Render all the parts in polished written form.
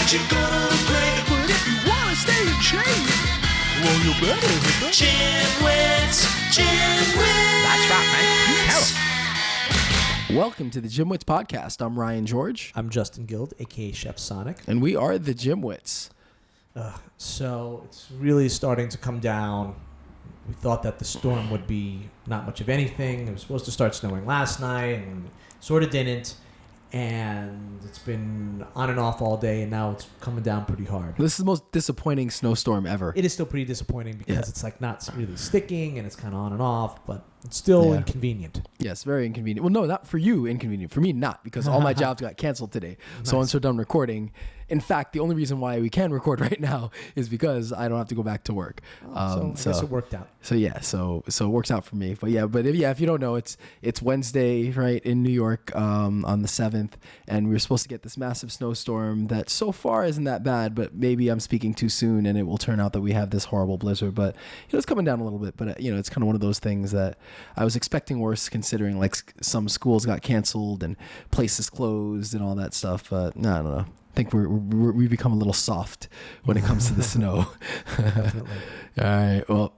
that you're gonna play. But if you wanna stay in shape, well, you better hit the GymWits. That's right, man. Tell 'em. Welcome to the GymWits Podcast. I'm Ryan George. I'm Justin Guild, a.k.a. Chef Sonic. And we are the GymWits. So it's really starting to come down. We thought that the storm would be not much of anything. It was supposed to start snowing last night and sort of didn't. And it's been on and off all day, and now it's coming down pretty hard. This is the most disappointing snowstorm ever. It is still pretty disappointing because it's like not really sticking, and it's kind of on and off, but it's still inconvenient. Yes, very inconvenient. Well, no, not for you, inconvenient. For me, not, because all my jobs got canceled today. Nice. So once we're done recording, in fact, the only reason why we can record right now is because I don't have to go back to work. So I guess it worked out. So yeah, so it works out for me. But if you don't know, it's Wednesday, right, in New York on the 7th, and we were supposed to get this massive snowstorm that so far isn't that bad, but maybe I'm speaking too soon, and it will turn out that we have this horrible blizzard. But it's coming down a little bit. But it's kind of one of those things that I was expecting worse, considering like some schools got canceled and places closed and all that stuff. But no, I don't know. I think we become a little soft when it comes to the snow. Definitely. All right. Well,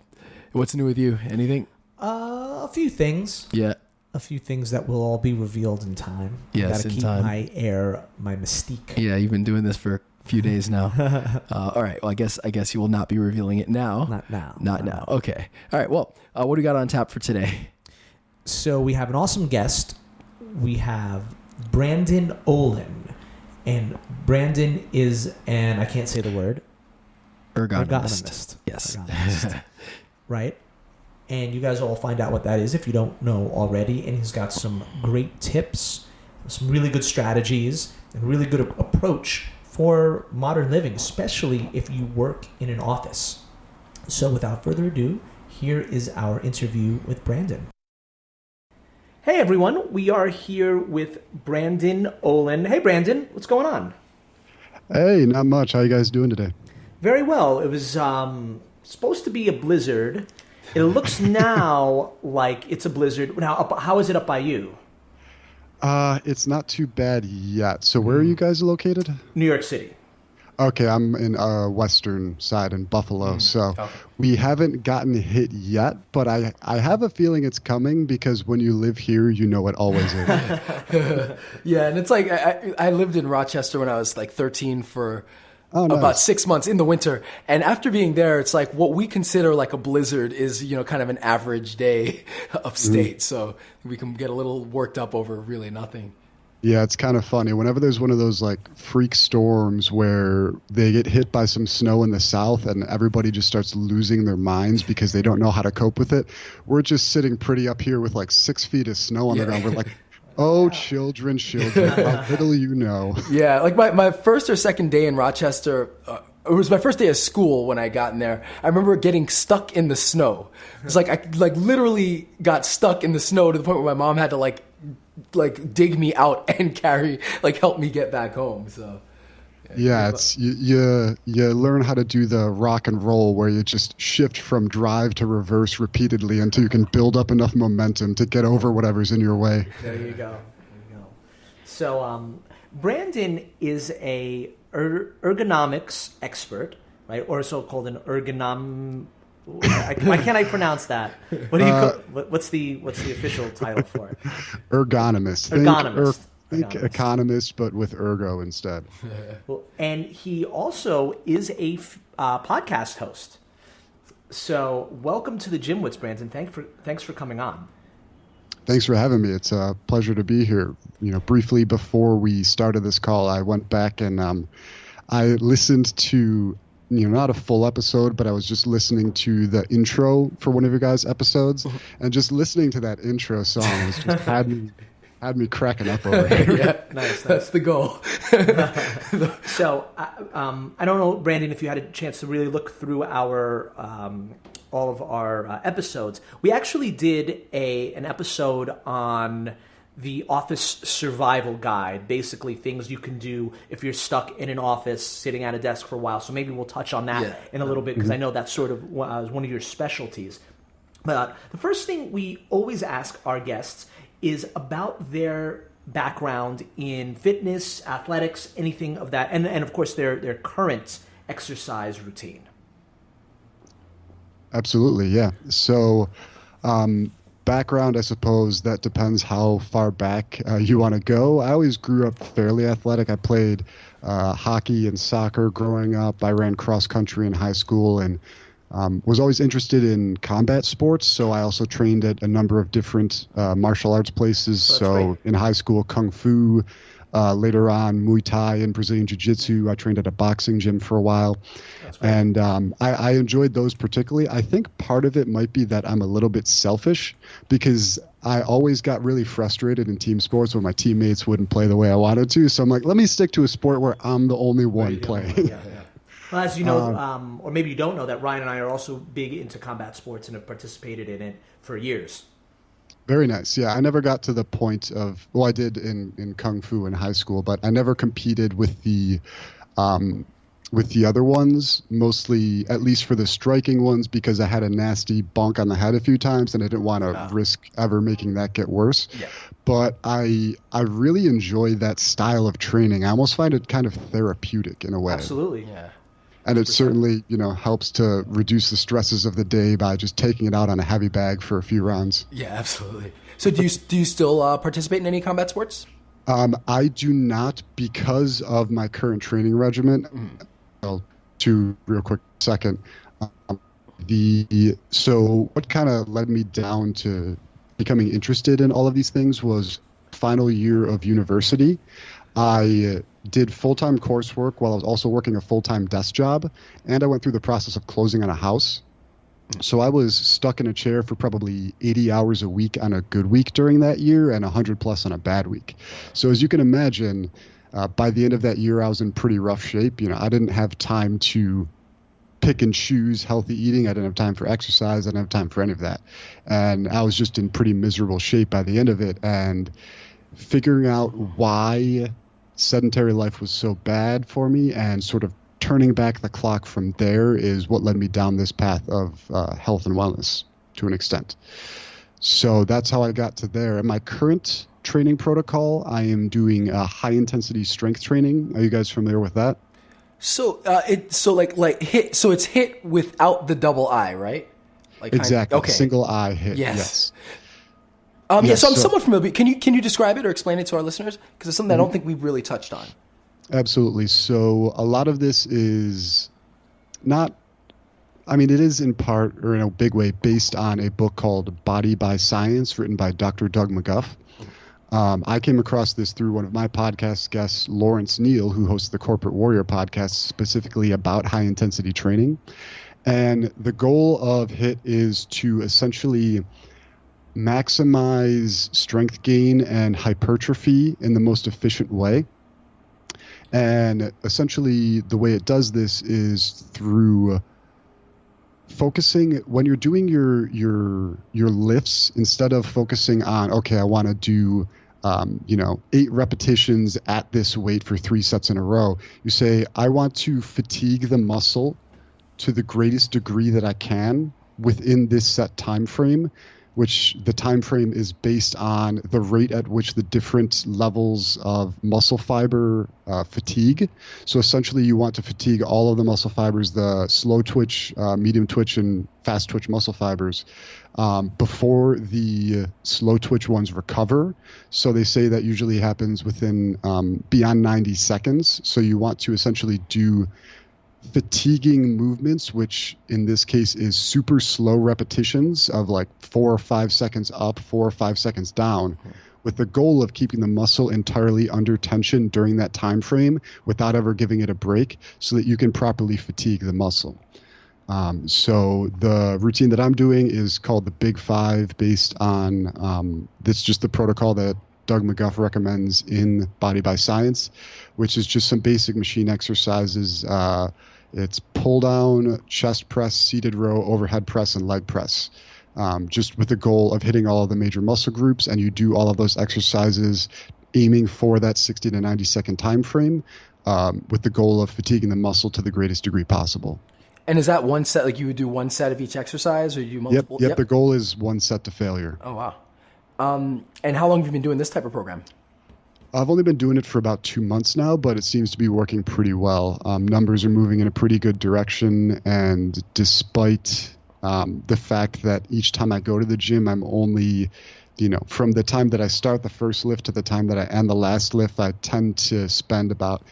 what's new with you? Anything? A few things. Yeah. A few things that will all be revealed in time. Yes, gotta in keep time. my mystique. Yeah, you've been doing this for a few days now. All right. Well, I guess you will not be revealing it now. Not now. Not now. Okay. All right. Well, what do we got on tap for today? So we have an awesome guest. We have Brandon Olin. And Brandon is I can't say the word. Ergonomist. Yes. Ergonomist. Right? And you guys all find out what that is if you don't know already. And he's got some great tips, some really good strategies, and really good approach for modern living, especially if you work in an office. So without further ado, here is our interview with Brandon. Hey everyone, we are here with Brandon Olin. Hey Brandon, what's going on? Hey, not much. How you guys doing today? Very well. It was supposed to be a blizzard. It looks now like it's a blizzard. Now, how is it up by you? It's not too bad yet. So where are you guys located? New York City. Okay, I'm in western side in Buffalo, so we haven't gotten hit yet, but I have a feeling it's coming because when you live here, you know it always is. Yeah, and it's like I lived in Rochester when I was like 13 for nice. About 6 months in the winter, and after being there, it's like what we consider like a blizzard is kind of an average day upstate, so we can get a little worked up over really nothing. Yeah, it's kind of funny. Whenever there's one of those like freak storms where they get hit by some snow in the south and everybody just starts losing their minds because they don't know how to cope with it, we're just sitting pretty up here with like 6 feet of snow on the ground. We're like, oh, children, how little you know. Yeah, like my first or second day in Rochester, it was my first day of school when I got in there. I remember getting stuck in the snow. It's like I literally got stuck in the snow to the point where my mom had to like dig me out and help me get back home. So yeah, it's you learn how to do the rock and roll where you just shift from drive to reverse repeatedly until you can build up enough momentum to get over whatever's in your way. There you go. So Brandon is a ergonomics expert, right? Or so-called an why can't I pronounce that? What's the official title for it? Ergonomist. Think economist, but with ergo instead. Well, and he also is a podcast host. So welcome to the GymWits, Brandon. Thanks for coming on. Thanks for having me. It's a pleasure to be here. Briefly before we started this call, I went back and I listened to not a full episode, but I was just listening to the intro for one of your guys' episodes, and just listening to that intro song was just had me cracking up over it. Yeah, nice. That's the goal. So I don't know, Brandon, if you had a chance to really look through our all of our episodes. We actually did an episode on the office survival guide, basically things you can do if you're stuck in an office sitting at a desk for a while. So maybe we'll touch on that in a little bit because I know that's sort of one of your specialties. But the first thing we always ask our guests is about their background in fitness, athletics, anything of that, and of course their current exercise routine. Absolutely, yeah. So, background, I suppose that depends how far back you want to go. I always grew up fairly athletic. I played hockey and soccer growing up. I ran cross country in high school and was always interested in combat sports. So I also trained at a number of different martial arts places. So in high school, Kung Fu, later on Muay Thai and Brazilian Jiu-Jitsu. I trained at a boxing gym for a while. And I enjoyed those particularly. I think part of it might be that I'm a little bit selfish because I always got really frustrated in team sports when my teammates wouldn't play the way I wanted to. So I'm like, let me stick to a sport where I'm the only one playing. Yeah. Well, as you know, or maybe you don't know, that Ryan and I are also big into combat sports and have participated in it for years. Very nice. Yeah, I never got to the point of, well, I did in Kung Fu in high school, but I never competed with the other ones, mostly, at least for the striking ones, because I had a nasty bonk on the head a few times and I didn't want to risk ever making that get worse. Yeah. But I really enjoy that style of training. I almost find it kind of therapeutic in a way. Absolutely, yeah. And it certainly, helps to reduce the stresses of the day by just taking it out on a heavy bag for a few rounds. Yeah, absolutely. So do you still participate in any combat sports? I do not because of my current training regimen. Well, to real quick second. So what kind of led me down to becoming interested in all of these things was final year of university. I did full-time coursework while I was also working a full-time desk job, and I went through the process of closing on a house. So I was stuck in a chair for probably 80 hours a week on a good week during that year and 100 plus on a bad week. So as you can imagine, by the end of that year, I was in pretty rough shape. I didn't have time to pick and choose healthy eating. I didn't have time for exercise. I didn't have time for any of that. And I was just in pretty miserable shape by the end of it. And figuring out why sedentary life was so bad for me and sort of turning back the clock from there is what led me down this path of health and wellness to an extent. So that's how I got to there. In my current training protocol, I am doing high intensity strength training. Are you guys familiar with that? So it's hit without the double I, right? Exactly. Okay. Single I hit. Yes. So I'm somewhat familiar. Can you describe it or explain it to our listeners? Because it's something I don't think we've really touched on. Absolutely. So a lot of this is not, it is in part or in a big way based on a book called Body by Science written by Dr. Doug McGuff. I came across this through one of my podcast guests, Lawrence Neal, who hosts the Corporate Warrior podcast specifically about high intensity training. And the goal of HIIT is to essentially maximize strength gain and hypertrophy in the most efficient way. And essentially the way it does this is through focusing when you're doing your lifts, instead of focusing on, okay, I want to do 8 repetitions at this weight for 3 sets in a row. You say, I want to fatigue the muscle to the greatest degree that I can within this set time frame, which the time frame is based on the rate at which the different levels of muscle fiber fatigue. So essentially you want to fatigue all of the muscle fibers, the slow twitch, medium twitch, and fast twitch muscle fibers before the slow twitch ones recover. So they say that usually happens within beyond 90 seconds. So you want to essentially do fatiguing movements, which in this case is super slow repetitions of like 4 or 5 seconds up, 4 or 5 seconds down, with the goal of keeping the muscle entirely under tension during that time frame without ever giving it a break so that you can properly fatigue the muscle. So the routine that I'm doing is called the Big Five, based on this, just the protocol that Doug McGuff recommends in Body by Science, which is just some basic machine exercises. It's pull down, chest press, seated row, overhead press, and leg press, just with the goal of hitting all of the major muscle groups. And you do all of those exercises aiming for that 60 to 90 second time frame, with the goal of fatiguing the muscle to the greatest degree possible. And is that one set, like you would do one set of each exercise, or you do multiple? Yep. The goal is one set to failure. Oh, wow. And how long have you been doing this type of program? I've only been doing it for about 2 months now, but it seems to be working pretty well. Numbers are moving in a pretty good direction, and despite the fact that each time I go to the gym, I'm only, from the time that I start the first lift to the time that I end the last lift, I tend to spend about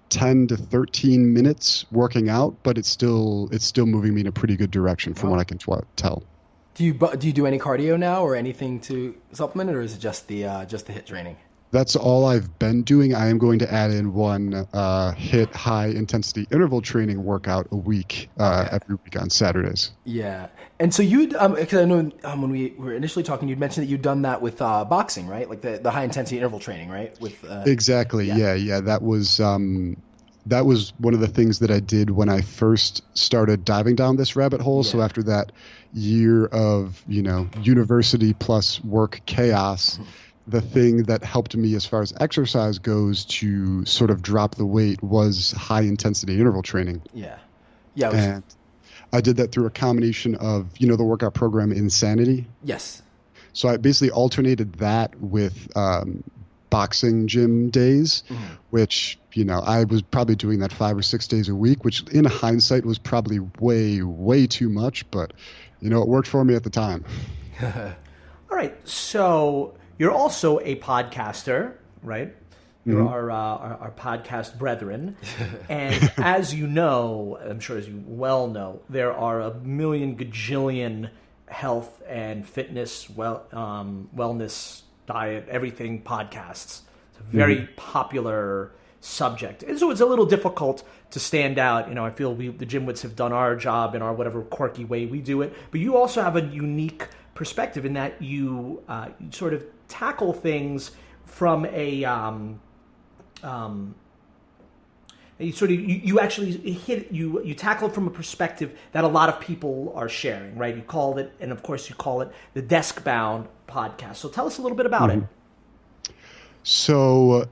10 to 13 minutes working out, but it's still moving me in a pretty good direction from what I can tell. Do you do any cardio now or anything to supplement it, or is it just the HIIT training? That's all I've been doing. I am going to add in one HIIT high intensity interval training workout a week every week on Saturdays. Yeah, and so you, because I know when we were initially talking, you'd mentioned that you'd done that with boxing, right? Like the high intensity interval training, right? With exactly, yeah. That was one of the things that I did when I first started diving down this rabbit hole. Yeah. So after that year of university plus work chaos. Mm-hmm. The thing that helped me as far as exercise goes to sort of drop the weight was high intensity interval training. Yeah. And I did that through a combination of, the workout program Insanity. Yes. So I basically alternated that with boxing gym days, mm-hmm. which, I was probably doing that 5 or 6 days a week, which in hindsight was probably way, way too much. But, it worked for me at the time. All right. So you're also a podcaster, right? You're mm-hmm. our podcast brethren. And as you know, I'm sure as you well know, there are a million gajillion health and fitness, wellness, diet, everything podcasts. It's a very mm-hmm. popular subject. And so it's a little difficult to stand out. I feel the GymWits have done our job in our whatever quirky way we do it. But you also have a unique perspective in that you sort of tackle things from a you actually you tackle it from a perspective that a lot of people are sharing, right? You call it, and of course you call it the Deskbound Podcast. So tell us a little bit about mm-hmm. it. So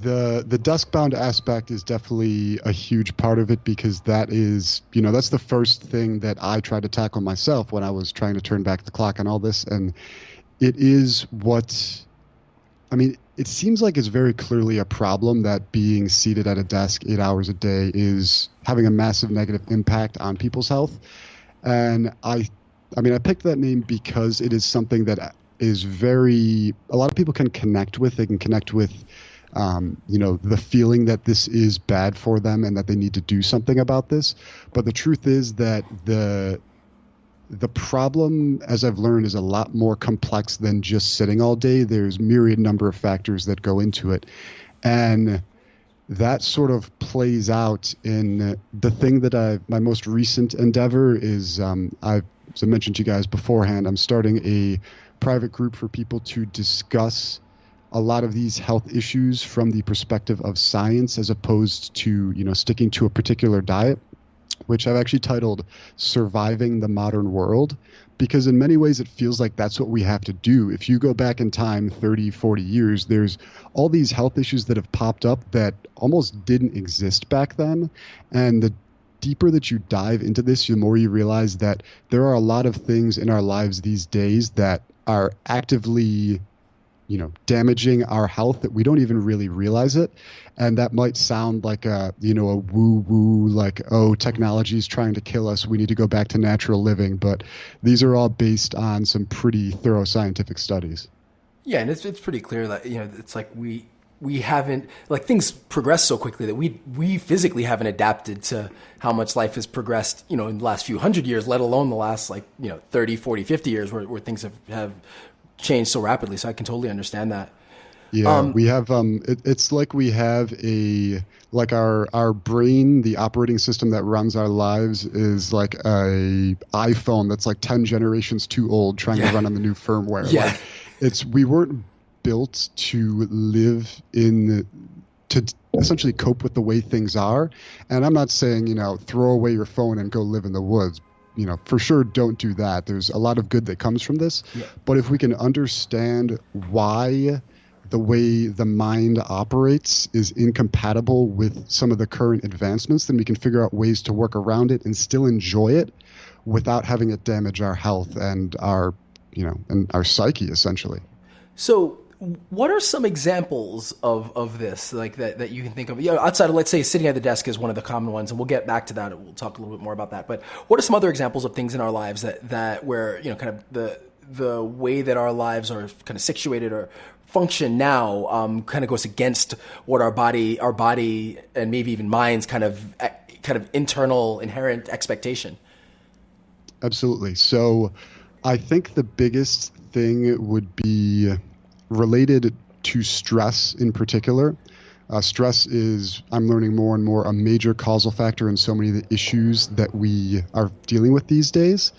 the Deskbound aspect is definitely a huge part of it, because that is, that's the first thing that I tried to tackle myself when I was trying to turn back the clock on all this. And it is it seems like it's very clearly a problem that being seated at a desk 8 hours a day is having a massive negative impact on people's health. And I picked that name because it is something that is a lot of people can connect with. They can connect with the feeling that this is bad for them and that they need to do something about this. But the truth is that the problem, as I've learned, is a lot more complex than just sitting all day. There's myriad number of factors that go into it. And that sort of plays out in the thing that my most recent endeavor is, as I mentioned to you guys beforehand, I'm starting a private group for people to discuss a lot of these health issues from the perspective of science, as opposed to, sticking to a particular diet, which I've actually titled Surviving the Modern World, because in many ways it feels like that's what we have to do. If you go back in time 30, 40 years, there's all these health issues that have popped up that almost didn't exist back then. And the deeper that you dive into this, the more you realize that there are a lot of things in our lives these days that are actively damaging our health that we don't even really realize it. And that might sound like a woo-woo, like, oh, technology is trying to kill us, we need to go back to natural living. But these are all based on some pretty thorough scientific studies. Yeah, and it's pretty clear that, it's like we haven't, like, things progress so quickly that we physically haven't adapted to how much life has progressed, in the last few hundred years, let alone the last 30, 40, 50 years where things have changed so rapidly. So I can totally understand that. Yeah, we have it's like we have our brain, the operating system that runs our lives is like a iPhone that's like 10 generations too old trying to run on the new firmware. Yeah. We weren't built to live to essentially cope with the way things are. And I'm not saying, throw away your phone and go live in the woods. For sure, don't do that. There's a lot of good that comes from this. Yeah. But if we can understand why the way the mind operates is incompatible with some of the current advancements, then we can figure out ways to work around it and still enjoy it without having it damage our health and our psyche, essentially. So what are some examples of this, like that you can think of? Outside of, let's say, sitting at the desk is one of the common ones, and we'll get back to that. We'll talk a little bit more about that. But what are some other examples of things in our lives that where, kind of the way that our lives are kind of situated or function now kind of goes against what our body and maybe even minds kind of internal inherent expectation? Absolutely. So I think the biggest thing would be related to stress in particular. Stress is, I'm learning more and more, a major causal factor in so many of the issues that we are dealing with these days.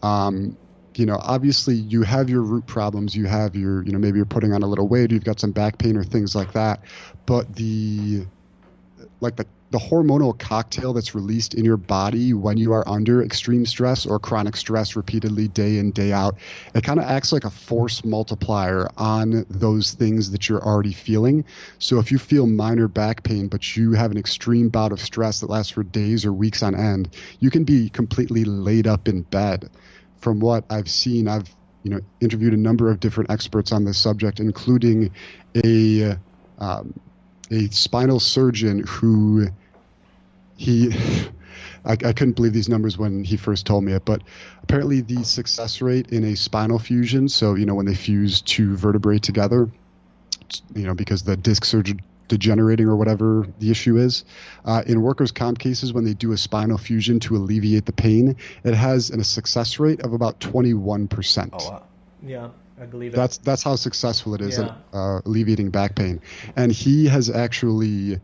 Obviously you have your root problems, you have your, maybe you're putting on a little weight, you've got some back pain or things like that. But the hormonal cocktail that's released in your body when you are under extreme stress or chronic stress repeatedly day in, day out, it kind of acts like a force multiplier on those things that you're already feeling. So if you feel minor back pain, but you have an extreme bout of stress that lasts for days or weeks on end, you can be completely laid up in bed. From what I've seen, I've interviewed a number of different experts on this subject, including a spinal surgeon who I couldn't believe these numbers when he first told me it, but apparently the success rate in a spinal fusion, so when they fuse two vertebrae together, because the discs are degenerating or whatever the issue is, in workers' comp cases, when they do a spinal fusion to alleviate the pain, it has a success rate of about 21%. Oh, wow. Yeah, I believe it. That's how successful it is at alleviating back pain. And he has actually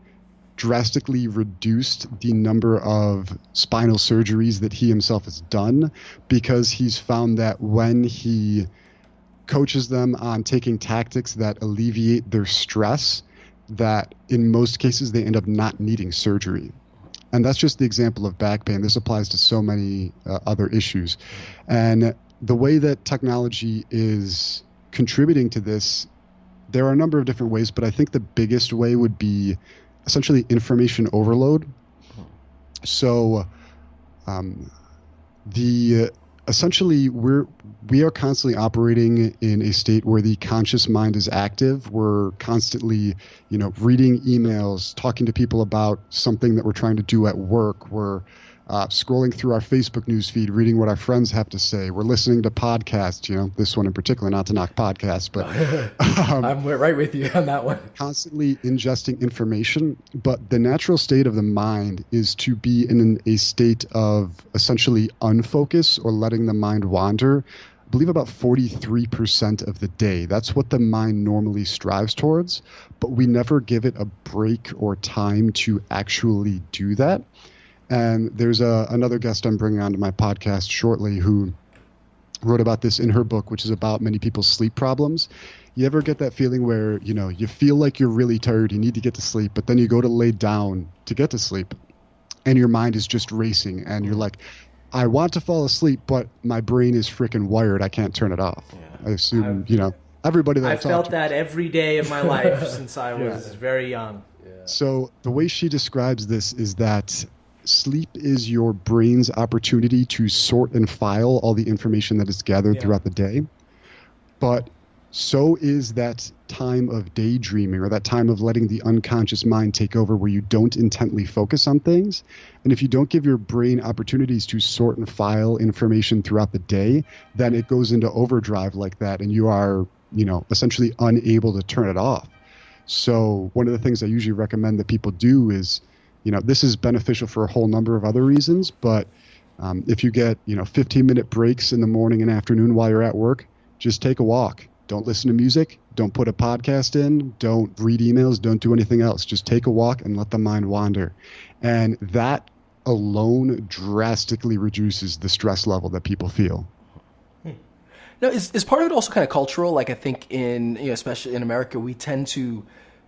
drastically reduced the number of spinal surgeries that he himself has done, because he's found that when he coaches them on taking tactics that alleviate their stress, that in most cases they end up not needing surgery. And that's just the example of back pain. This applies to so many other issues. And the way that technology is contributing to this, there are a number of different ways, but I think the biggest way would be essentially information overload. So essentially we are constantly operating in a state where the conscious mind is active. We're constantly, reading emails, talking to people about something that we're trying to do at work. We're scrolling through our Facebook news feed, reading what our friends have to say. We're listening to podcasts, this one in particular, not to knock podcasts, but I'm right with you on that one. Constantly ingesting information, but the natural state of the mind is to be in a state of essentially unfocus or letting the mind wander. I believe about 43% of the day. That's what the mind normally strives towards, but we never give it a break or time to actually do that. And there's another guest I'm bringing onto my podcast shortly who wrote about this in her book, which is about many people's sleep problems. You ever get that feeling where, you feel like you're really tired, you need to get to sleep, but then you go to lay down to get to sleep and your mind is just racing and you're like, I want to fall asleep, but my brain is freaking wired. I can't turn it off. Yeah. I assume, everybody that I felt that every day of my life since I was very young. Yeah. So the way she describes this is that sleep is your brain's opportunity to sort and file all the information that is gathered throughout the day. But so is that time of daydreaming, or that time of letting the unconscious mind take over, where you don't intently focus on things. And if you don't give your brain opportunities to sort and file information throughout the day, then it goes into overdrive like that, and you are, essentially unable to turn it off. So one of the things I usually recommend that people do is, this is beneficial for a whole number of other reasons, but if you get, 15-minute breaks in the morning and afternoon while you're at work, just take a walk. Don't listen to music. Don't put a podcast in. Don't read emails. Don't do anything else. Just take a walk and let the mind wander. And that alone drastically reduces the stress level that people feel. Now, is part of it also kind of cultural? Like, I think especially in America, we tend to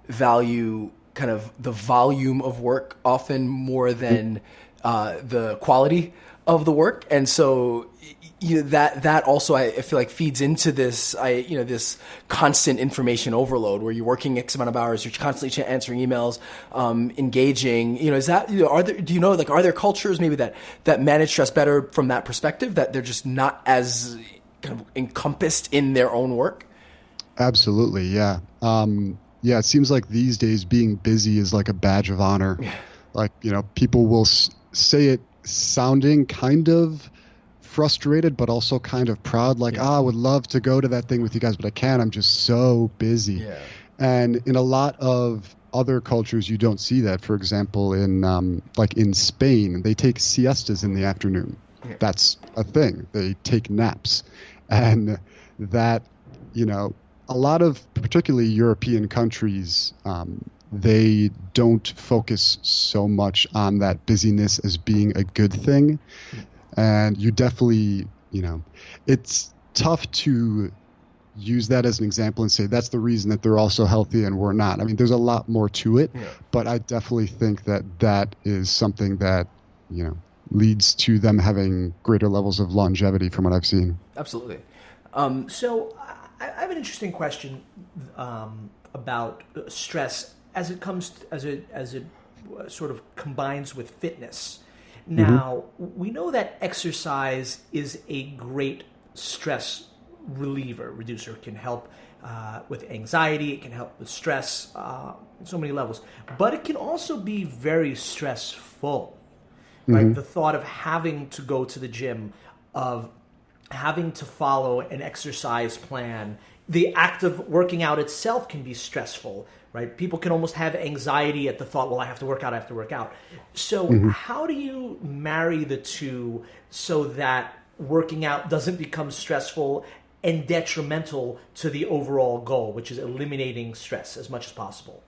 value kind of the volume of work often more than the quality of the work. And so that also I feel like feeds into this this constant information overload where you're working X amount of hours, you're constantly answering emails, engaging. Is that are there cultures maybe that manage stress better from that perspective, that they're just not as kind of encompassed in their own work? Absolutely, yeah. Yeah, it seems like these days being busy is like a badge of honor. Yeah. Like, people will say it sounding kind of frustrated, but also kind of proud. Like, Yeah. I would love to go to that thing with you guys, but I can't. I'm just so busy. Yeah. And in a lot of other cultures, you don't see that. For example, like in Spain, they take siestas in the afternoon. Yeah. That's a thing. They take naps. And that, a lot of particularly European countries, they don't focus so much on that busyness as being a good thing. And you definitely, it's tough to use that as an example and say that's the reason that they're also healthy and we're not. I mean, there's a lot more to it, but I definitely think that that is something that, leads to them having greater levels of longevity from what I've seen. Absolutely. So I have an interesting question about stress as it comes as it sort of combines with fitness. Now, we know that exercise is a great stress reducer. It can help with anxiety. It can help with stress on so many levels. But it can also be very stressful, right? The thought of having to go to the gym, of having to follow an exercise plan, the act of working out itself can be stressful, right? People can almost have anxiety at the thought, well, I have to work out. So how do you marry the two so that working out doesn't become stressful and detrimental to the overall goal, which is eliminating stress as much as possible?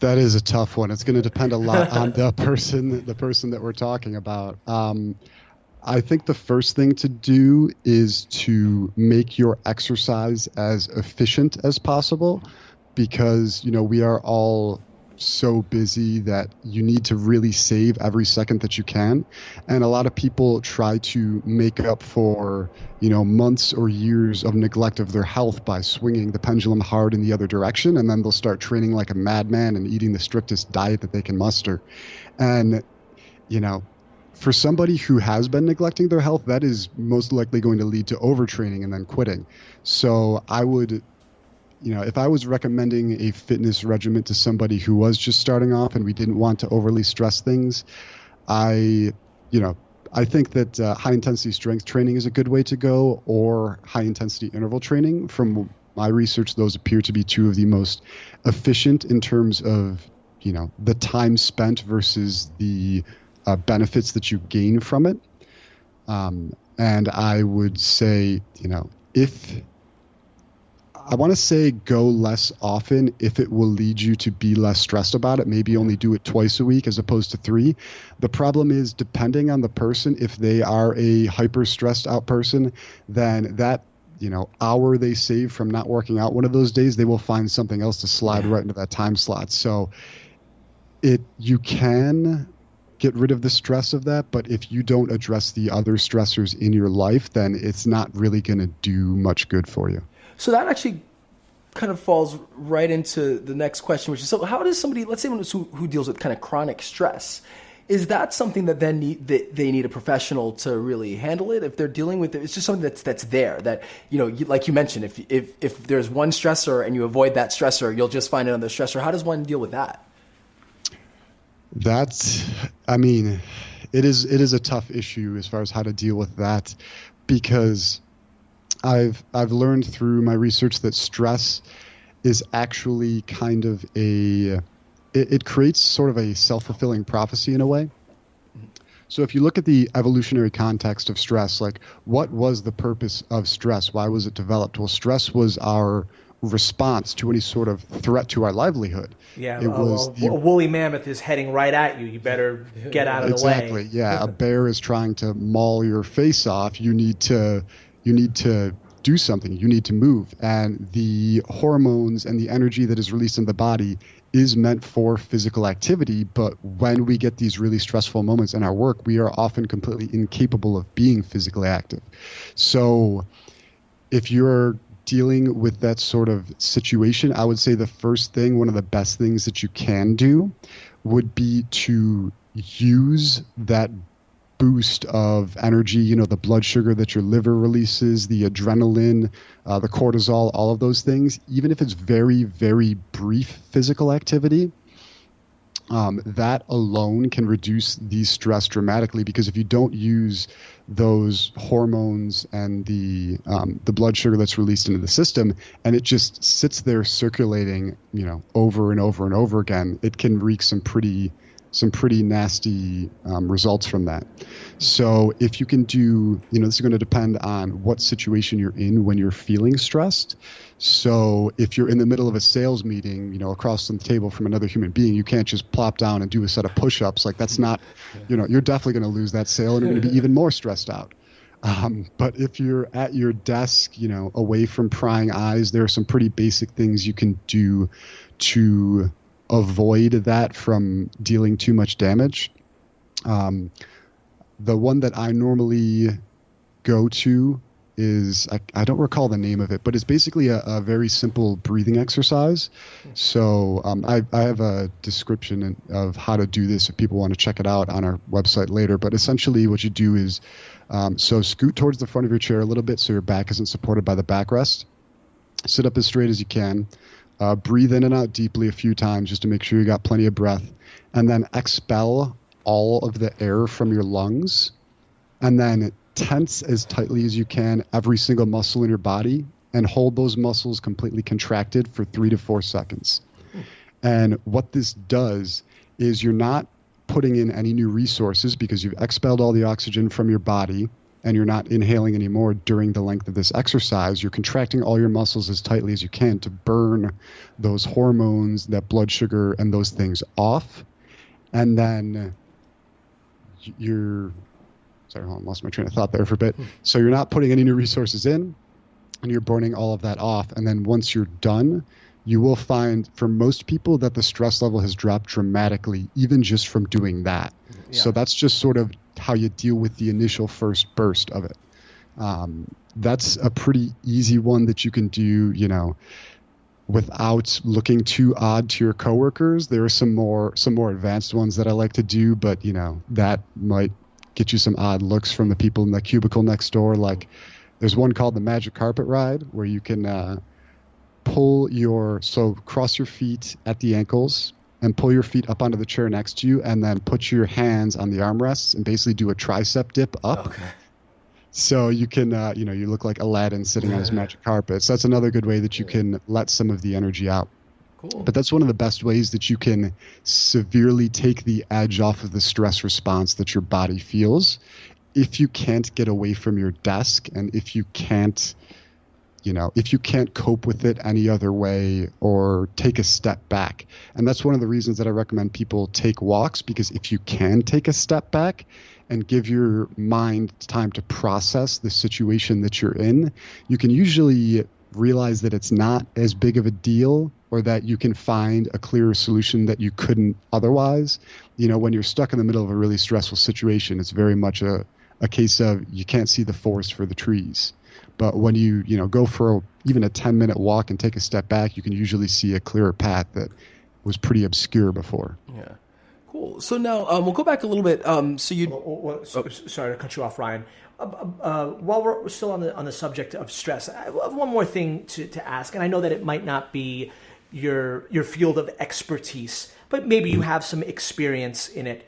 That is a tough one. It's going to depend a lot on the person that we're talking about. I think the first thing to do is to make your exercise as efficient as possible, because, we are all so busy that you need to really save every second that you can. And a lot of people try to make up for, months or years of neglect of their health by swinging the pendulum hard in the other direction. And then they'll start training like a madman and eating the strictest diet that they can muster. And, for somebody who has been neglecting their health, that is most likely going to lead to overtraining and then quitting. So I would, if I was recommending a fitness regimen to somebody who was just starting off and we didn't want to overly stress things, I think that high intensity strength training is a good way to go, or high intensity interval training. From my research, those appear to be two of the most efficient in terms of, the time spent versus the benefits that you gain from it. And I would say, if I want to say go less often if it will lead you to be less stressed about it. Maybe only do it twice a week as opposed to 3. The problem is, depending on the person, if they are a hyper stressed out person, then that hour they save from not working out one of those days, they will find something else to slide right into that time slot. So you can get rid of the stress of that, but if you don't address the other stressors in your life, then it's not really going to do much good for you. So that actually kind of falls right into the next question, which is, so how does somebody, let's say who deals with kind of chronic stress, is that something that then they need a professional to really handle it? If they're dealing with it, it's just something that's there, that, like you mentioned, if there's one stressor and you avoid that stressor, you'll just find another stressor. How does one deal with that? It is a tough issue as far as how to deal with that, because I've learned through my research that stress is actually kind of it creates sort of a self-fulfilling prophecy in a way. So if you look at the evolutionary context of stress, like, what was the purpose of stress? Why was it developed? Well, stress was our response to any sort of threat to our livelihood. Yeah, a woolly mammoth is heading right at you. You better get out of the way. Exactly. Yeah, a bear is trying to maul your face off. You need to do something. You need to move. And the hormones and the energy that is released in the body is meant for physical activity. But when we get these really stressful moments in our work, we are often completely incapable of being physically active. So if you're dealing with that sort of situation, I would say the first thing, one of the best things that you can do would be to use that boost of energy, the blood sugar that your liver releases, the adrenaline, the cortisol, all of those things, even if it's very, very brief physical activity, that alone can reduce the stress dramatically, because if you don't use those hormones and the blood sugar that's released into the system, and it just sits there circulating, over and over and over again, it can wreak some pretty nasty results from that. So if you can do, this is going to depend on what situation you're in when you're feeling stressed. So if you're in the middle of a sales meeting, across the table from another human being, you can't just plop down and do a set of push-ups. Like, that's not, you're definitely going to lose that sale, and you're going to be even more stressed out. But if you're at your desk, away from prying eyes, there are some pretty basic things you can do to avoid that from dealing too much damage. The one that I normally go to is, I don't recall the name of it, but it's basically a very simple breathing exercise. So I have a description of how to do this if people want to check it out on our website later. But essentially what you do is, so scoot towards the front of your chair a little bit so your back isn't supported by the backrest. Sit up as straight as you can. Breathe in and out deeply a few times just to make sure you got plenty of breath. And then expel all of the air from your lungs. And then tense as tightly as you can every single muscle in your body, and hold those muscles completely contracted for 3 to 4 seconds. And what this does is you're not putting in any new resources, because you've expelled all the oxygen from your body and you're not inhaling anymore during the length of this exercise. You're contracting all your muscles as tightly as you can to burn those hormones, that blood sugar, and those things off. And then sorry, I lost my train of thought there for a bit. So you're not putting any new resources in, and you're burning all of that off. And then once you're done, you will find for most people that the stress level has dropped dramatically, even just from doing that. Yeah. So that's just sort of how you deal with the initial first burst of it. That's a pretty easy one that you can do, without looking too odd to your coworkers. There are some more advanced ones that I like to do, but that might get you some odd looks from the people in the cubicle next door. Like, there's one called the magic carpet ride, where you can cross your feet at the ankles and pull your feet up onto the chair next to you, and then put your hands on the armrests and basically do a tricep dip up. Okay. So you can, you look like Aladdin sitting on his magic carpet. So that's another good way that you can let some of the energy out. Cool. But that's one of the best ways that you can severely take the edge off of the stress response that your body feels. If you can't get away from your desk, and if you can't cope with it any other way, or take a step back. And that's one of the reasons that I recommend people take walks, because if you can take a step back and give your mind time to process the situation that you're in, you can usually realize that it's not as big of a deal, or that you can find a clearer solution that you couldn't otherwise. When you're stuck in the middle of a really stressful situation, it's very much a case of you can't see the forest for the trees. But when you go for even a 10-minute walk and take a step back, you can usually see a clearer path that was pretty obscure before. Yeah. Cool. So now we'll go back a little bit. Sorry to cut you off, Ryan. While we're still on the subject of stress, I have one more thing to ask, and I know that it might not be your field of expertise, but maybe you have some experience in it.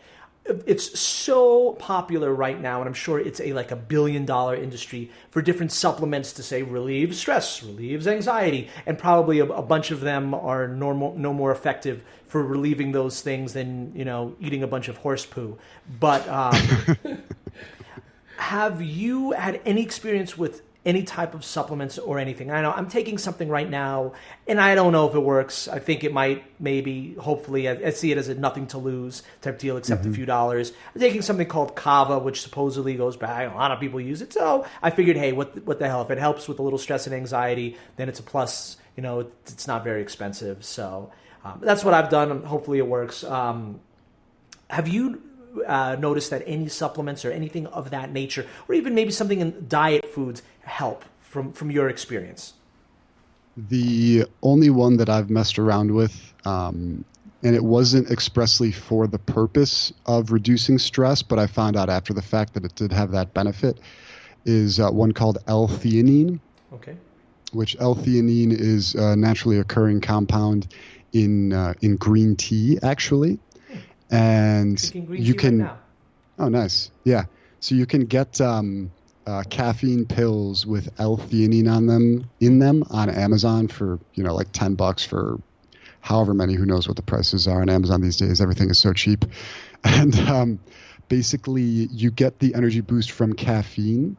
It's so popular right now, and I'm sure it's like $1 billion industry for different supplements to say relieves stress, relieves anxiety, and probably a bunch of them are no more effective for relieving those things than eating a bunch of horse poo. But have you had any experience with any type of supplements or anything? I know I'm taking something right now, and I don't know if it works. I think it might, maybe, hopefully. I see it as a nothing to lose type deal, except a few dollars. I'm taking something called Kava, which supposedly goes back. A lot of people use it, so I figured, hey, what the hell? If it helps with a little stress and anxiety, then it's a plus. It's not very expensive. So that's what I've done. Hopefully it works. Have you noticed that any supplements or anything of that nature, or even maybe something in diet foods, help from your experience? The only one that I've messed around with and it wasn't expressly for the purpose of reducing stress, but I found out after the fact that it did have that benefit, is one called L-theanine. Okay. Which L-theanine is a naturally occurring compound in green tea, actually. And Drinking green you tea can. right now. Oh, nice. Yeah. So you can get caffeine pills with L-theanine in them on Amazon for, like $10 for however many. Who knows what the prices are on Amazon these days? Everything is so cheap. And basically, you get the energy boost from caffeine,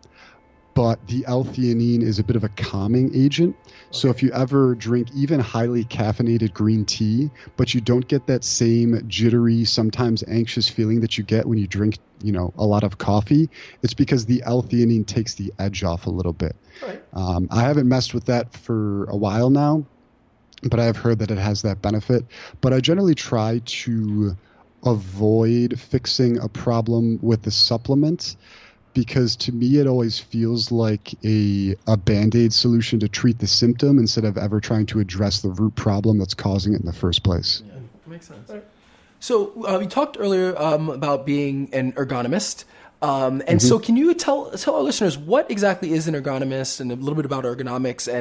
but the L-theanine is a bit of a calming agent. Okay. So if you ever drink even highly caffeinated green tea, but you don't get that same jittery, sometimes anxious feeling that you get when you drink, a lot of coffee, it's because the L-theanine takes the edge off a little bit. Right. I haven't messed with that for a while now, but I have heard that it has that benefit. But I generally try to avoid fixing a problem with the supplement, because to me it always feels like a Band-Aid solution to treat the symptom instead of ever trying to address the root problem that's causing it in the first place. Yeah, makes sense. Right. So you talked earlier about being an ergonomist. So can you tell our listeners what exactly is an ergonomist and a little bit about ergonomics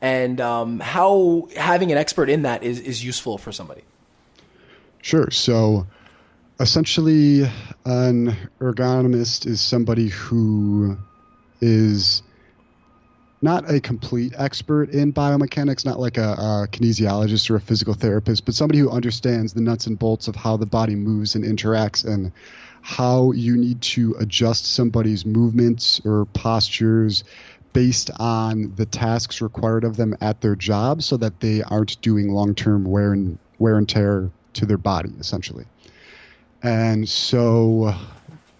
and how having an expert in that is useful for somebody? Sure. So essentially, an ergonomist is somebody who is not a complete expert in biomechanics, not like a kinesiologist or a physical therapist, but somebody who understands the nuts and bolts of how the body moves and interacts and how you need to adjust somebody's movements or postures based on the tasks required of them at their job so that they aren't doing long-term wear and tear to their body, essentially. And so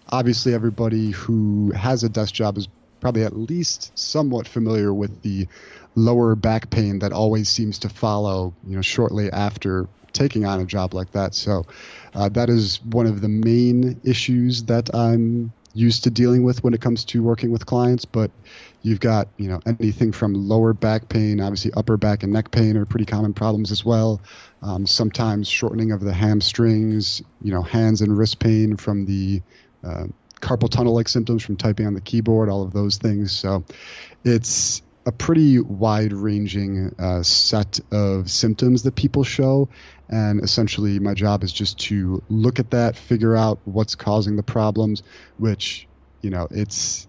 obviously everybody who has a desk job is probably at least somewhat familiar with the lower back pain that always seems to follow, shortly after taking on a job like that. So that is one of the main issues that I'm used to dealing with when it comes to working with clients. But you've got, anything from lower back pain, obviously upper back and neck pain are pretty common problems as well. Sometimes shortening of the hamstrings, hands and wrist pain from the carpal tunnel-like symptoms from typing on the keyboard, all of those things. So it's a pretty wide-ranging set of symptoms that people show. And essentially my job is just to look at that, figure out what's causing the problems, which, it's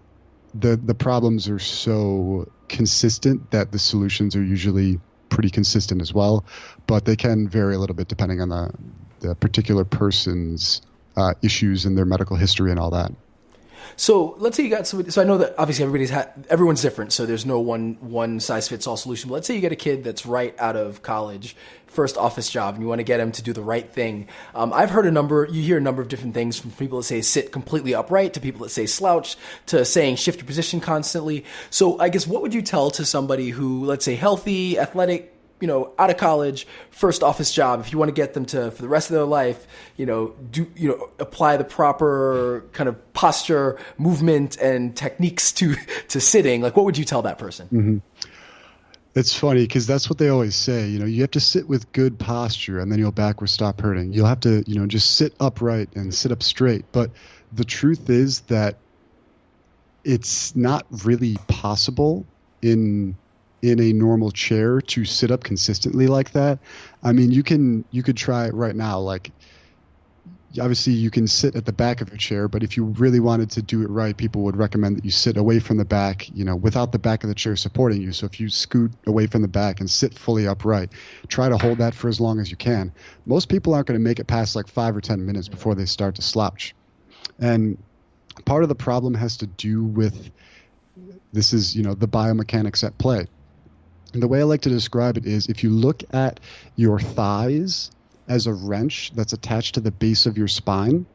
the problems are so consistent that the solutions are usually pretty consistent as well, but they can vary a little bit depending on the particular person's issues and their medical history and all that. So let's say you got somebody. So I know that obviously everyone's different, so there's no one size fits all solution. But let's say you get a kid that's right out of college, first office job, and you want to get him to do the right thing. I've heard you hear a number of different things from people that say sit completely upright to people that say slouch to saying shift your position constantly. So I guess what would you tell to somebody who, let's say, healthy, athletic, out of college, first office job, if you want to get them to, for the rest of their life, apply the proper kind of posture, movement, and techniques to sitting, like what would you tell that person? Mm-hmm. It's funny because that's what they always say. You have to sit with good posture and then your back will stop hurting. You'll have to, just sit upright and sit up straight. But the truth is that it's not really possible in a normal chair to sit up consistently like that. I mean, you could try it right now. Like, obviously you can sit at the back of your chair, but if you really wanted to do it right, people would recommend that you sit away from the back, without the back of the chair supporting you. So if you scoot away from the back and sit fully upright, try to hold that for as long as you can. Most people aren't going to make it past like 5 or 10 minutes before they start to slouch. And part of the problem has to do with, this is, the biomechanics at play. And the way I like to describe it is if you look at your thighs as a wrench that's attached to the base of your spine,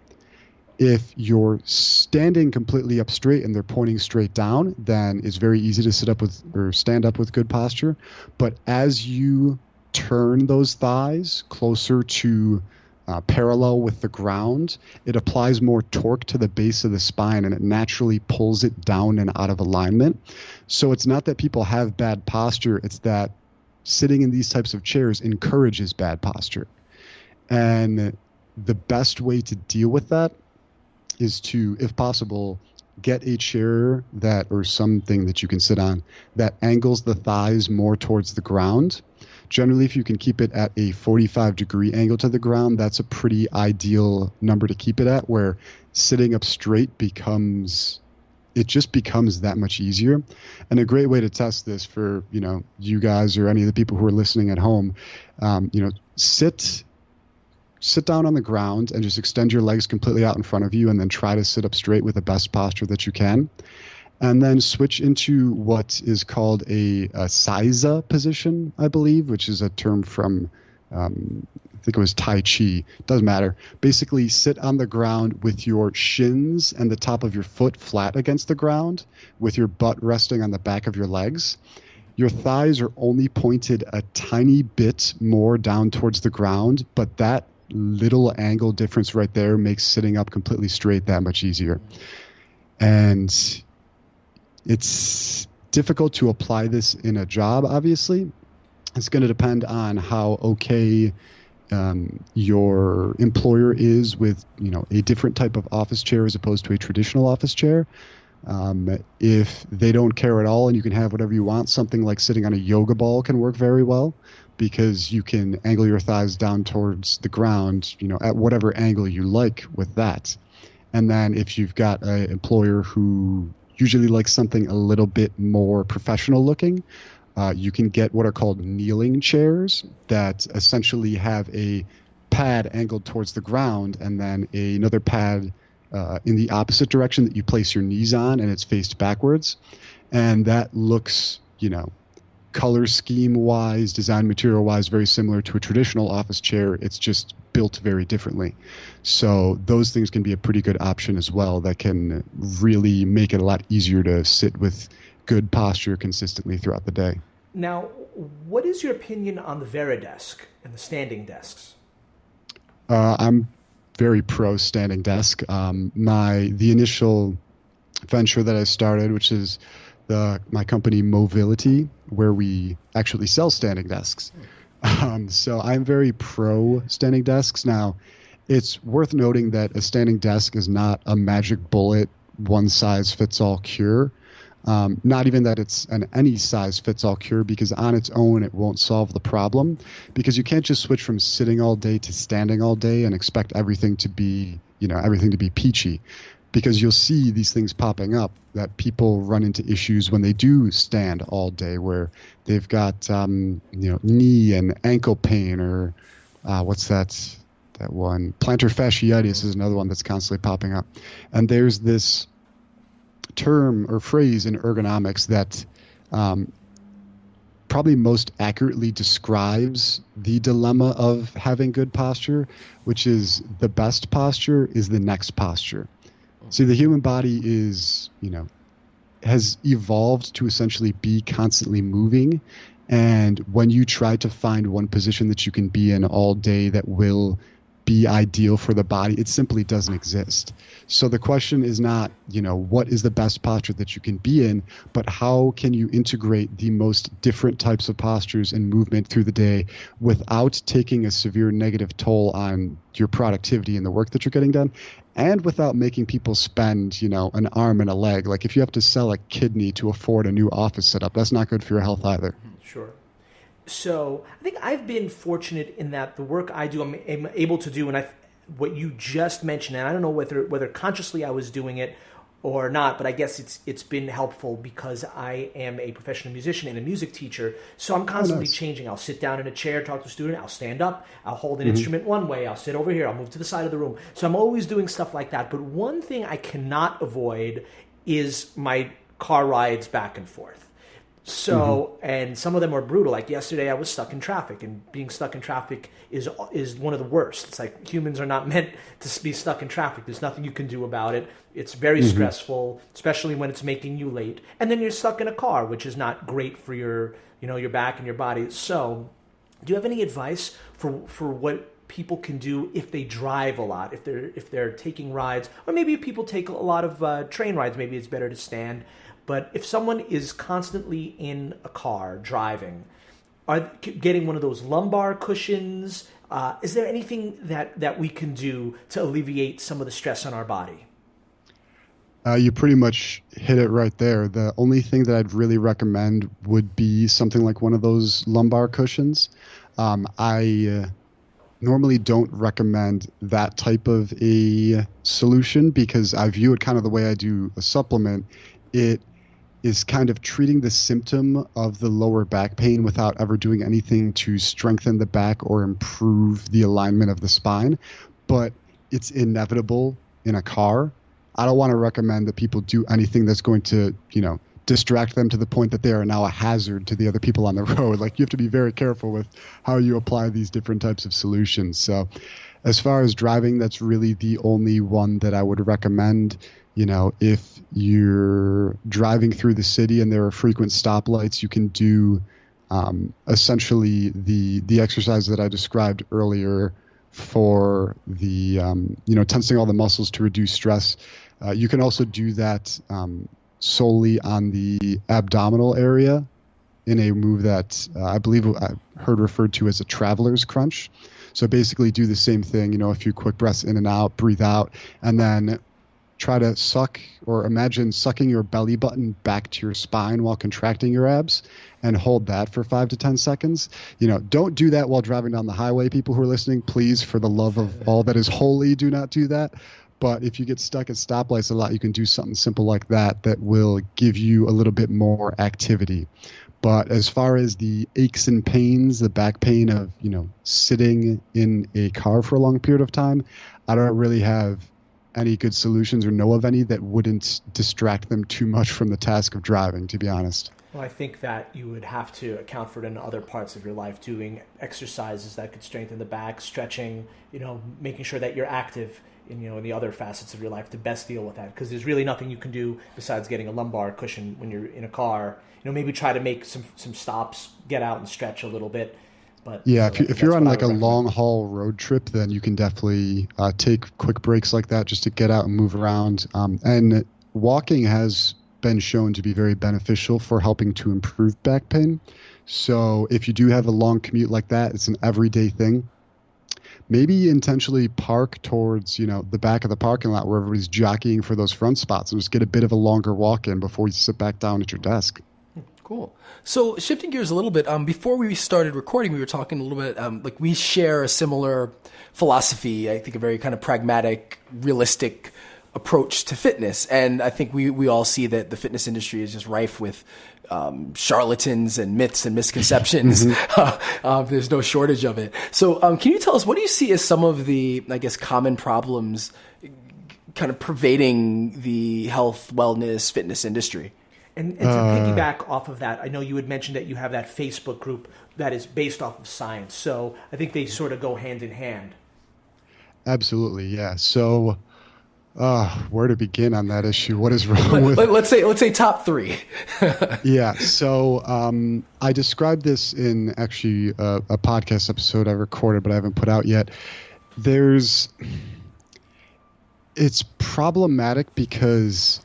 if you're standing completely up straight and they're pointing straight down, then it's very easy to sit up with or stand up with good posture. But as you turn those thighs closer to parallel with the ground, it applies more torque to the base of the spine and it naturally pulls it down and out of alignment. So it's not that people have bad posture, it's that sitting in these types of chairs encourages bad posture. And the best way to deal with that is to, if possible, get a chair that or something that you can sit on that angles the thighs more towards the ground. Generally, if you can keep it at a 45-degree angle to the ground, that's a pretty ideal number to keep it at, where sitting up straight becomes that much easier. And a great way to test this for, you guys or any of the people who are listening at home, sit down on the ground and just extend your legs completely out in front of you, and then try to sit up straight with the best posture that you can. And then switch into what is called a Seiza position, I believe, which is a term from, I think it was Tai Chi. Doesn't matter. Basically, sit on the ground with your shins and the top of your foot flat against the ground, with your butt resting on the back of your legs. Your thighs are only pointed a tiny bit more down towards the ground, but that little angle difference right there makes sitting up completely straight that much easier. And it's difficult to apply this in a job, obviously. It's going to depend on how okay your employer is with, a different type of office chair as opposed to a traditional office chair. If they don't care at all and you can have whatever you want, something like sitting on a yoga ball can work very well, because you can angle your thighs down towards the ground, at whatever angle you like with that. And then if you've got an employer who usually likes something a little bit more professional looking, you can get what are called kneeling chairs that essentially have a pad angled towards the ground and then another pad in the opposite direction that you place your knees on, and it's faced backwards. And that looks, color scheme wise, design material wise, very similar to a traditional office chair. It's just built very differently. So those things can be a pretty good option as well, that can really make it a lot easier to sit with good posture consistently throughout the day. Now, what is your opinion on the Veridesk and the standing desks? I'm very pro standing desk. The initial venture that I started, which is my company Mobility, where we actually sell standing desks. So I'm very pro standing desks. Now, it's worth noting that a standing desk is not a magic bullet, one size fits all cure. Not even that it's an any size fits all cure, because on its own it won't solve the problem, because you can't just switch from sitting all day to standing all day and expect everything to be peachy. Because you'll see these things popping up that people run into issues when they do stand all day, where they've got knee and ankle pain, or what's that one? Plantar fasciitis is another one that's constantly popping up. And there's this term or phrase in ergonomics that probably most accurately describes the dilemma of having good posture, which is the best posture is the next posture. See, the human body has evolved to essentially be constantly moving. And when you try to find one position that you can be in all day that will be ideal for the body, it simply doesn't exist. So the question is not, what is the best posture that you can be in, but how can you integrate the most different types of postures and movement through the day without taking a severe negative toll on your productivity and the work that you're getting done, and without making people spend, an arm and a leg. Like if you have to sell a kidney to afford a new office setup, that's not good for your health either. Sure. So I think I've been fortunate in that the work I do, I'm able to do, and what you just mentioned, and I don't know whether consciously I was doing it or not, but I guess it's been helpful because I am a professional musician and a music teacher, so I'm constantly changing. I'll sit down in a chair, talk to a student, I'll stand up, I'll hold an instrument one way, I'll sit over here, I'll move to the side of the room. So I'm always doing stuff like that. But one thing I cannot avoid is my car rides back and forth. So, and some of them are brutal. Like yesterday I was stuck in traffic, and being stuck in traffic is one of the worst. It's like humans are not meant to be stuck in traffic. There's nothing you can do about it. It's very stressful, especially when it's making you late. And then you're stuck in a car, which is not great for your back and your body. So, do you have any advice for what people can do if they drive a lot, if they're taking rides, or maybe if people take a lot of train rides, maybe it's better to stand. But if someone is constantly in a car driving, getting one of those lumbar cushions? Is there anything that we can do to alleviate some of the stress on our body? You pretty much hit it right there. The only thing that I'd really recommend would be something like one of those lumbar cushions. I normally don't recommend that type of a solution because I view it kind of the way I do a supplement. It is kind of treating the symptom of the lower back pain without ever doing anything to strengthen the back or improve the alignment of the spine. But it's inevitable in a car. I don't want to recommend that people do anything that's going to, distract them to the point that they are now a hazard to the other people on the road. Like, you have to be very careful with how you apply these different types of solutions. So as far as driving, that's really the only one that I would recommend. If you're driving through the city and there are frequent stoplights, you can do essentially the exercise that I described earlier for the, tensing all the muscles to reduce stress. You can also do that solely on the abdominal area in a move that I believe I heard referred to as a traveler's crunch. So basically do the same thing, a few quick breaths in and out, breathe out, and then try to suck or imagine sucking your belly button back to your spine while contracting your abs and hold that for 5 to 10 seconds. Don't do that while driving down the highway. People who are listening, please, for the love of all that is holy, do not do that. But if you get stuck at stoplights a lot, you can do something simple like that will give you a little bit more activity. But as far as the aches and pains, the back pain of, sitting in a car for a long period of time, I don't really have any good solutions or know of any that wouldn't distract them too much from the task of driving, to be honest. Well, I think that you would have to account for it in other parts of your life, doing exercises that could strengthen the back, stretching, making sure that you're active in the other facets of your life to best deal with that. Because there's really nothing you can do besides getting a lumbar cushion when you're in a car. Maybe try to make some stops, get out and stretch a little bit. But yeah, if you're on like a long haul road trip, then you can definitely take quick breaks like that just to get out and move around. And walking has been shown to be very beneficial for helping to improve back pain. So if you do have a long commute like that, it's an everyday thing. Maybe intentionally park towards, the back of the parking lot where everybody's jockeying for those front spots and just get a bit of a longer walk in before you sit back down at your desk. Cool. So shifting gears a little bit, before we started recording, we were talking a little bit, like we share a similar philosophy, I think a very kind of pragmatic, realistic approach to fitness. And I think we all see that the fitness industry is just rife with charlatans and myths and misconceptions. There's no shortage of it. So can you tell us, what do you see as some of the, I guess, common problems kind of pervading the health, wellness, fitness industry? And to piggyback off of that, I know you had mentioned that you have that Facebook group that is based off of science. So I think they sort of go hand in hand. Absolutely, yeah. So where to begin on that issue? What is wrong with... Let's say top 3. Yeah, so I described this in actually a podcast episode I recorded, but I haven't put out yet. It's problematic because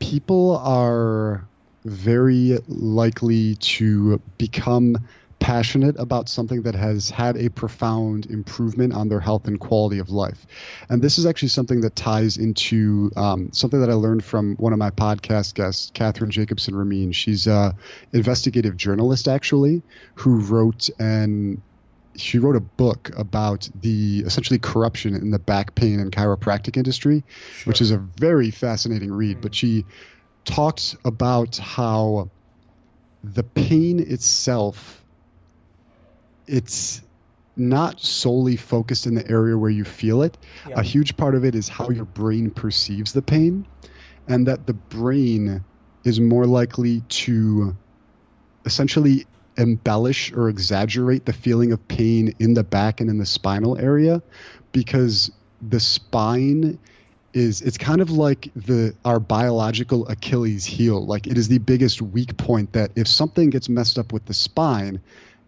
people are very likely to become passionate about something that has had a profound improvement on their health and quality of life. And this is actually something that ties into something that I learned from one of my podcast guests, Catherine Jacobson Ramin. She's an investigative journalist, actually, who wrote a book about the essentially corruption in the back pain and chiropractic industry, which is a very fascinating read. But she talks about how the pain itself, it's not solely focused in the area where you feel it. Yeah. A huge part of it is how your brain perceives the pain, and that the brain is more likely to essentially embellish or exaggerate the feeling of pain in the back and in the spinal area, because the spine it's kind of like our biological Achilles heel. Like, it is the biggest weak point that if something gets messed up with the spine,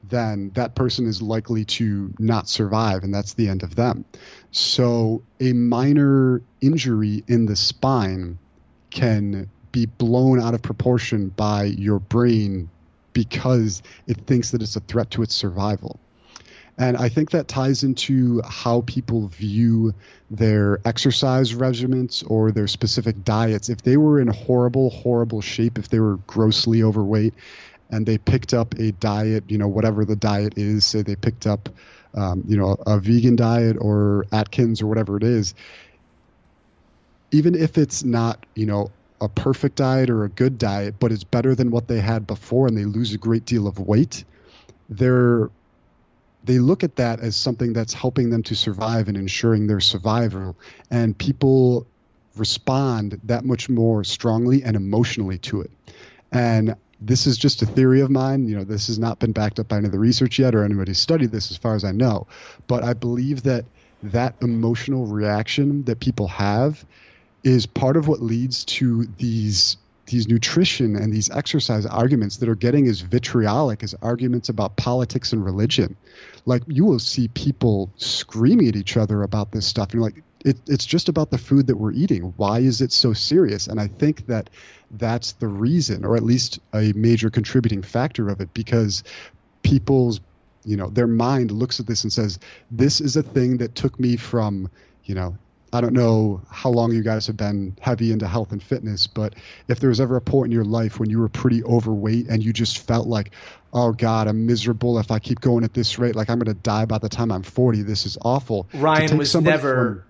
then that person is likely to not survive, and that's the end of them. So a minor injury in the spine can be blown out of proportion by your brain because it thinks that it's a threat to its survival. And I think that ties into how people view their exercise regimens or their specific diets. If they were in horrible, horrible shape, if they were grossly overweight, and they picked up a diet, whatever the diet is, say they picked up, a vegan diet or Atkins or whatever it is, even if it's not, a perfect diet or a good diet, but it's better than what they had before and they lose a great deal of weight, they look at that as something that's helping them to survive and ensuring their survival. And people respond that much more strongly and emotionally to it. And this is just a theory of mine. This has not been backed up by any of the research yet or anybody studied this as far as I know. But I believe that emotional reaction that people have is part of what leads to these nutrition and these exercise arguments that are getting as vitriolic as arguments about politics and religion. Like, you will see people screaming at each other about this stuff. And you're like, it's just about the food that we're eating. Why is it so serious? And I think that that's the reason, or at least a major contributing factor of it, because people's, their mind looks at this and says, this is a thing that took me from, I don't know how long you guys have been heavy into health and fitness, but if there was ever a point in your life when you were pretty overweight and you just felt like, oh God, I'm miserable if I keep going at this rate, like I'm going to die by the time I'm 40. This is awful. Ryan was never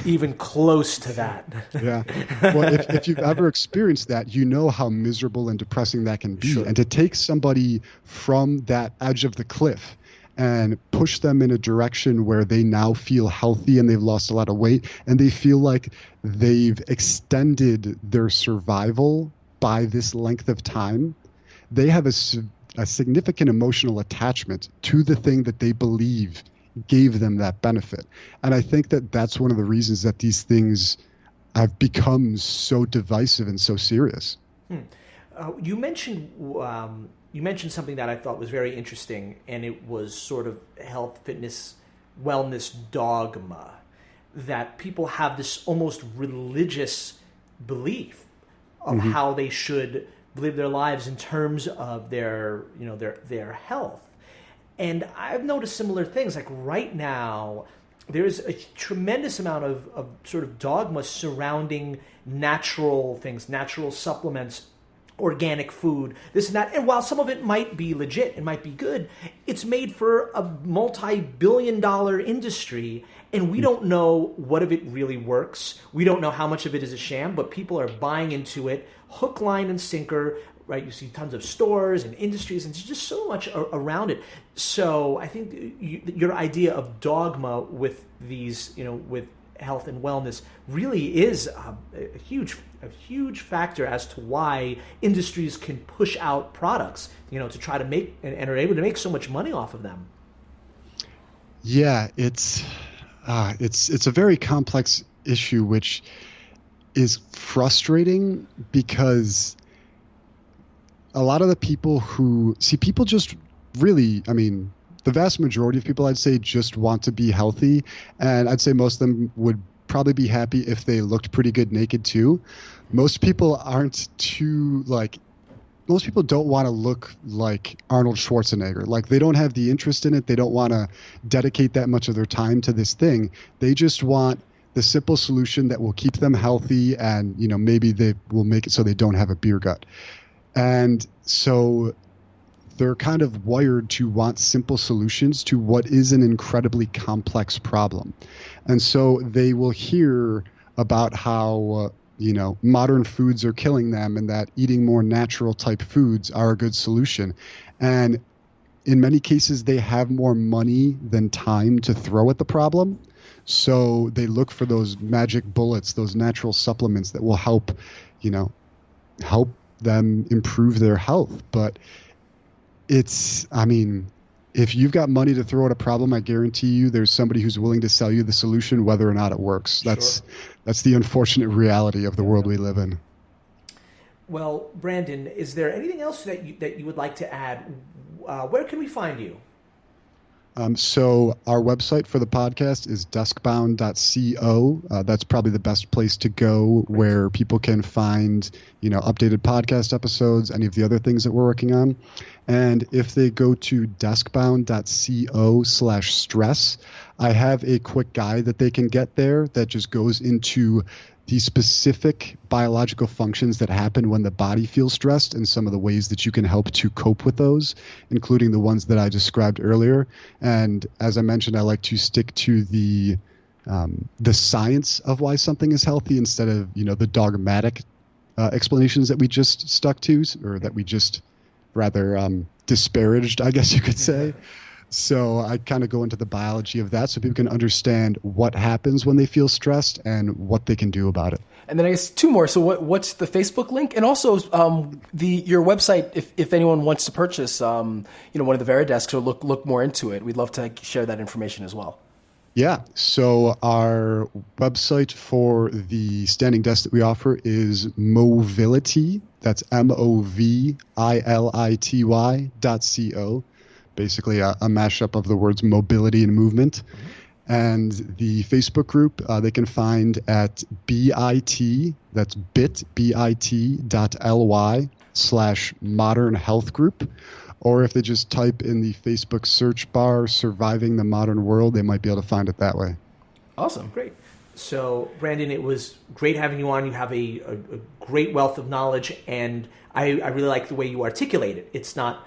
even close to that. Yeah. Well, if you've ever experienced that, you know how miserable and depressing that can be. Sure. And to take somebody from that edge of the cliff and push them in a direction where they now feel healthy and they've lost a lot of weight and they feel like they've extended their survival by this length of time, they have a significant emotional attachment to the thing that they believe gave them that benefit. And I think that that's one of the reasons that these things have become so divisive and so serious. You mentioned something that I thought was very interesting, and it was sort of health, fitness, wellness dogma, that people have this almost religious belief of how they should live their lives in terms of their health. And I've noticed similar things. Like right now, there's a tremendous amount of sort of dogma surrounding natural things, natural supplements, organic food, this and that. And while some of it might be legit, it might be good, it's made for a multi-billion-dollar industry, and we don't know what of it really works. We don't know how much of it is a sham, but people are buying into it, hook, line, and sinker, right? You see tons of stores and industries, and there's just so much around it. So I think your idea of dogma with these, with health and wellness really is a huge factor as to why industries can push out products, to try to make and are able to make so much money off of them. Yeah, it's a very complex issue, which is frustrating because a lot of the people just really, the vast majority of people, I'd say, just want to be healthy. And I'd say most of them would probably be happy if they looked pretty good naked too. Most people most people don't want to look like Arnold Schwarzenegger. Like, they don't have the interest in it. They don't want to dedicate that much of their time to this thing. They just want the simple solution that will keep them healthy, and, maybe they will make it so they don't have a beer gut. And so they're kind of wired to want simple solutions to what is an incredibly complex problem. And so they will hear about how, modern foods are killing them and that eating more natural type foods are a good solution. And in many cases, they have more money than time to throw at the problem. So they look for those magic bullets, those natural supplements that will help them improve their health. But if you've got money to throw at a problem, I guarantee you there's somebody who's willing to sell you the solution, whether or not it works. That's the unfortunate reality of the world we live in. Well, Brandon, is there anything else that you would like to add? Where can we find you? So our website for the podcast is deskbound.co. That's probably the best place to go where people can find, updated podcast episodes, any of the other things that we're working on. And if they go to deskbound.co/stress, I have a quick guide that they can get there that just goes into the specific biological functions that happen when the body feels stressed and some of the ways that you can help to cope with those, including the ones that I described earlier. And as I mentioned, I like to stick to the science of why something is healthy instead of, the dogmatic explanations that we just stuck to, or that we just rather disparaged, I guess you could say. So I kind of go into the biology of that so people can understand what happens when they feel stressed and what they can do about it. And then I guess two more. So what's the Facebook link? And also your website, if anyone wants to purchase one of the Veridesks or look more into it, we'd love to share that information as well. Yeah. So our website for the standing desk that we offer is Movility. That's MOVILITY.co. Basically a mashup of the words mobility and movement. And the Facebook group they can find at bit, that's bit.ly/modern health group. Or if they just type in the Facebook search bar, Surviving the Modern World, they might be able to find it that way. Awesome. Great. So, Brandon, it was great having you on. You have a great wealth of knowledge, and I really like the way you articulate it. It's not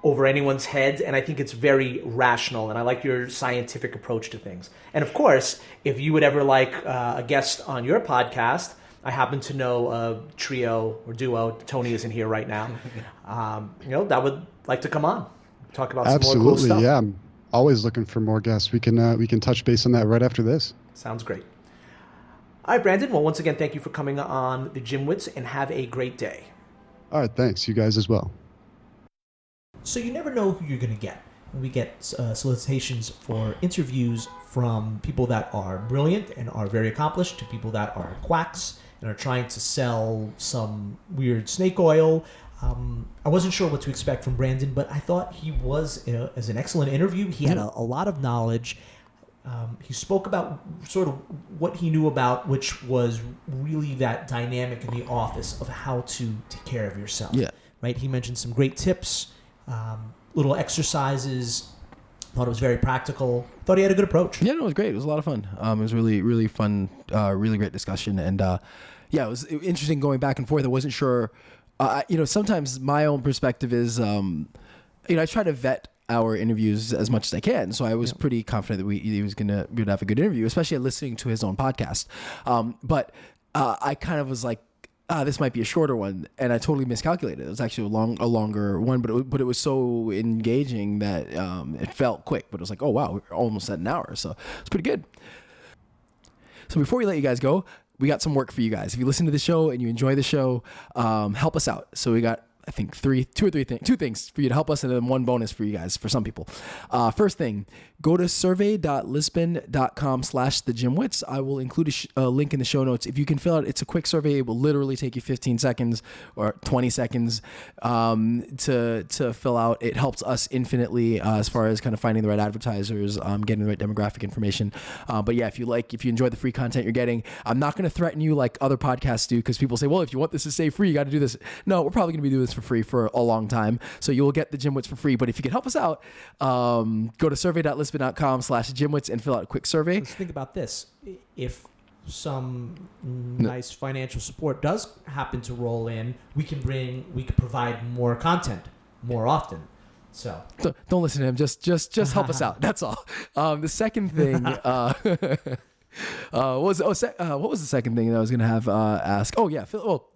over anyone's heads, and I think it's very rational, and I like your scientific approach to things. And of course, if you would ever like a guest on your podcast, I happen to know a trio or duo, Tony isn't here right now, that would like to come on, talk about some more cool stuff. Yeah, I'm always looking for more guests. We can touch base on that right after this. Sounds great. All right, Brandon, well, once again, thank you for coming on the GymWits, and have a great day. All right, thanks. You guys as well. So you never know who you're going to get. We get solicitations for interviews from people that are brilliant and are very accomplished to people that are quacks and are trying to sell some weird snake oil. I wasn't sure what to expect from Brandon, but I thought he was as an excellent interview. He had a lot of knowledge. He spoke about sort of what he knew about, which was really that dynamic in the office of how to take care of yourself. Yeah. Right? He mentioned some great tips. Little exercises. Thought it was very practical. Thought he had a good approach. Yeah, no, it was great. It was a lot of fun. It was really, really fun. Really great discussion, and it was interesting going back and forth. I wasn't sure. Sometimes my own perspective is, I try to vet our interviews as much as I can. So I was pretty confident that we'd have a good interview, especially listening to his own podcast. But I kind of was like, this might be a shorter one, and I totally miscalculated. It was actually a longer one, but it was so engaging that it felt quick. But it was like, oh wow, we're almost at an hour, so it's pretty good. So before we let you guys go, we got some work for you guys. If you listen to the show and you enjoy the show, help us out. So we got, I think, two things for you to help us, and then one bonus for you guys, for some people. First thing, go to survey.lisbon.com/TheGymWits. I will include a link in the show notes. If you can fill out, it's a quick survey. It will literally take you 15 seconds or 20 seconds to fill out. It helps us infinitely as far as kind of finding the right advertisers, getting the right demographic information. But yeah, if you enjoy the free content you're getting, I'm not going to threaten you like other podcasts do, because people say, well, if you want this to stay free, you got to do this. No, we're probably going to be doing this for free for a long time. So you will get the GymWits for free. But if you can help us out, go to survey.lisbon.com/GymWits and fill out a quick survey. Let's think about this. If some nice financial support does happen to roll in, we can provide more content more often. So don't listen to him. Just help us out. That's all. The second thing. What was the second thing that I was going to have ask? Oh, yeah.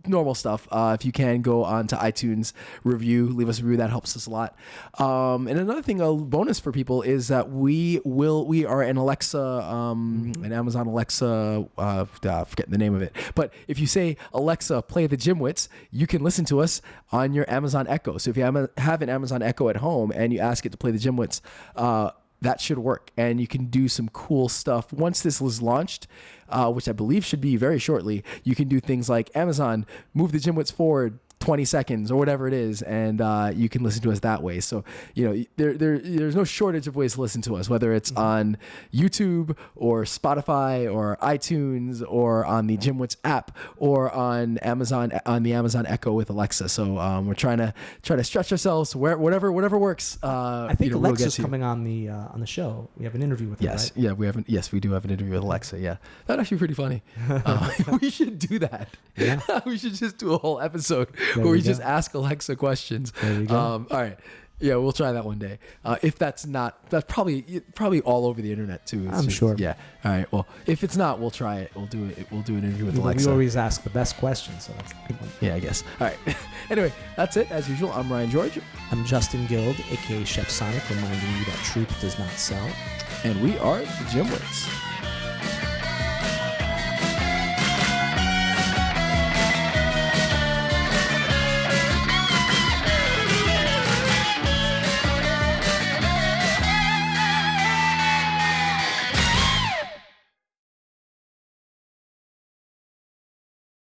Normal stuff. If you can, go on to iTunes, leave us a review. That helps us a lot. And another thing, a bonus for people, is that we are an Alexa, an Amazon Alexa, forgetting the name of it. But if you say, Alexa, play the GymWits, you can listen to us on your Amazon Echo. So if you have an Amazon Echo at home and you ask it to play the GymWits, that should work, and you can do some cool stuff. Once this was launched, which I believe should be very shortly, you can do things like, Amazon, move the GymWits forward 20 seconds or whatever it is, and you can listen to us that way. So, there's no shortage of ways to listen to us, whether it's on YouTube or Spotify or iTunes or on the GymWits app or on the Amazon Echo with Alexa. So we're trying to stretch ourselves whatever works. I think Alexa's coming on the show. We have an interview with her, yes, right? yeah, yes, we do have an interview with Alexa. Yeah, that'd actually be pretty funny. We should do that. Yeah. We should just do a whole episode There where we we just go. ask Alexa questions. There we go. All right. Yeah, we'll try that one day. If that's probably all over the internet too. I'm sure. Yeah. All right. Well, if it's not, we'll try it. We'll do it. We'll do an interview with We Alexa. always ask the best questions, so that's a good one. Yeah, I guess. All right. Anyway, that's it. As usual, I'm Ryan George, I'm Justin Guild, aka Chef Sonic, reminding you that truth does not sell. and we are the GymWits.